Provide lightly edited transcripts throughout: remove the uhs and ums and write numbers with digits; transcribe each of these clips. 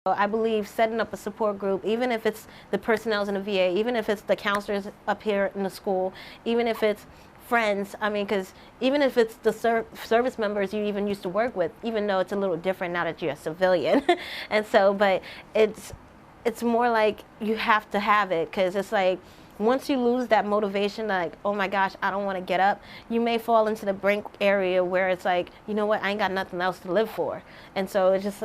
I believe setting up a support group, even if it's the personnel in the VA, even if it's the counselors up here in the school, even if it's friends, I mean, because even if it's the service members you even used to work with, even though it's a little different now that you're a civilian. And so, but it's more like you have to have it, because it's like, once you lose that motivation, like, oh my gosh, I don't want to get up, you may fall into the brink area where it's like, you know what, I ain't got nothing else to live for. And so it's just,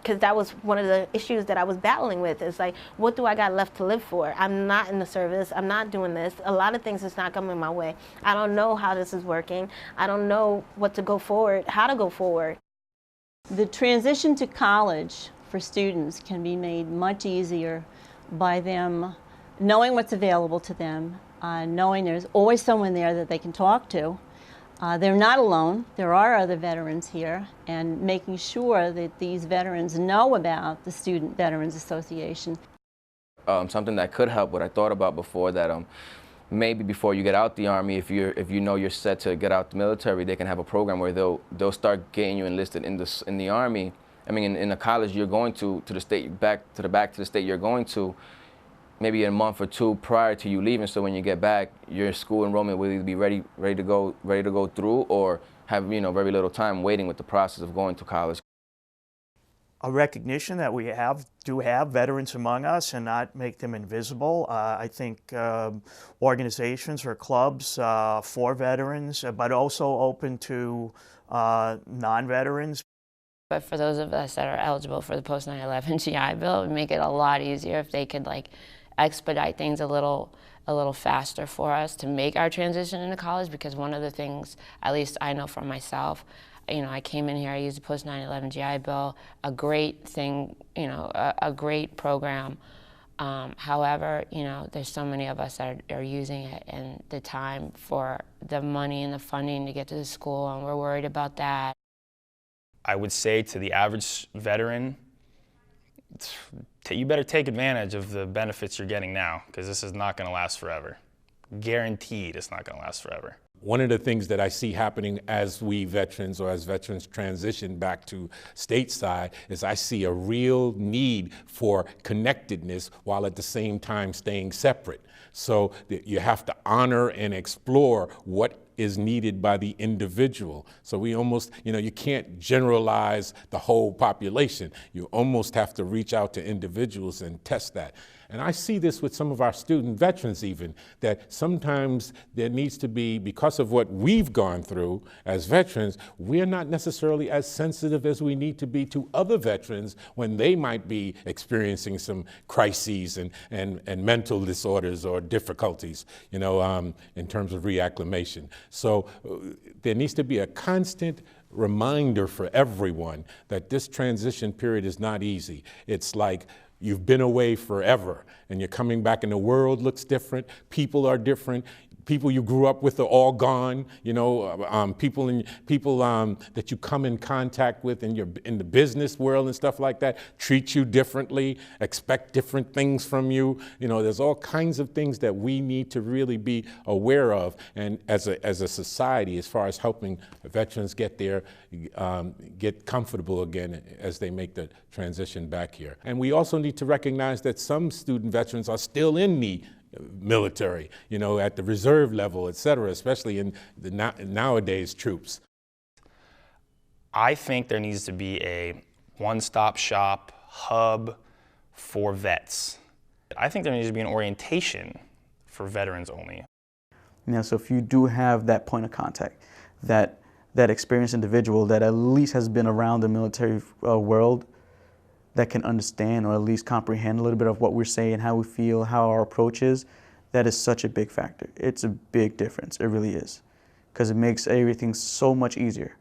because that was one of the issues that I was battling with. It's like, what do I got left to live for? I'm not in the service. I'm not doing this. A lot of things is not coming my way. I don't know how this is working. I don't know what to go forward, how to go forward. The transition to college for students can be made much easier by them knowing what's available to them, knowing there's always someone there that they can talk to. They're not alone. There are other veterans here, and making sure that these veterans know about the Student Veterans Association. Something that could help, what I thought about before, that maybe before you get out the Army, if you know you're set to get out the military, they can have a program where they'll start getting you enlisted in the Army. I mean, in the college you're going to the state, back to the state you're going to, maybe a month or two prior to you leaving, so when you get back, your school enrollment will either be ready to go through, or have very little time waiting with the process of going to college. A recognition that we do have veterans among us, and not make them invisible. I think organizations or clubs for veterans, but also open to non-veterans. But for those of us that are eligible for the post 9/11 GI Bill, it would make it a lot easier if they could expedite things a little faster for us to make our transition into college. Because one of the things, at least I know for myself, I came in here, I used the post 9/11 GI Bill, a great thing, a great program. However, there's so many of us that are using it, and the time for the money and the funding to get to the school, and we're worried about that. I would say to the average veteran, you better take advantage of the benefits you're getting now, because this is not going to last forever. Guaranteed it's not going to last forever. One of the things that I see happening as we veterans, or as veterans transition back to stateside, is I see a real need for connectedness while at the same time staying separate. So you have to honor and explore what is needed by the individual. So we almost, you can't generalize the whole population. You almost have to reach out to individuals and test that. And I see this with some of our student veterans even, that sometimes there needs to be, because of what we've gone through as veterans, we're not necessarily as sensitive as we need to be to other veterans when they might be experiencing some crises and mental disorders or difficulties, in terms of reacclimation. So there needs to be a constant reminder for everyone that this transition period is not easy. It's like you've been away forever, and you're coming back, and the world looks different. People are different. People you grew up with are all gone. People that you come in contact with in the business world and stuff like that treat you differently, expect different things from you. There's all kinds of things that we need to really be aware of, and as a society, as far as helping veterans get comfortable again as they make the transition back here. And we also need to recognize that some student veterans are still in the military, at the reserve level, et cetera, especially in the nowadays troops. I think there needs to be a one-stop shop hub for vets. I think there needs to be an orientation for veterans only. So if you do have that point of contact, that experienced individual that at least has been around the military world, that can understand or at least comprehend a little bit of what we're saying, how we feel, how our approach is, that is such a big factor. It's a big difference, it really is, because it makes everything so much easier.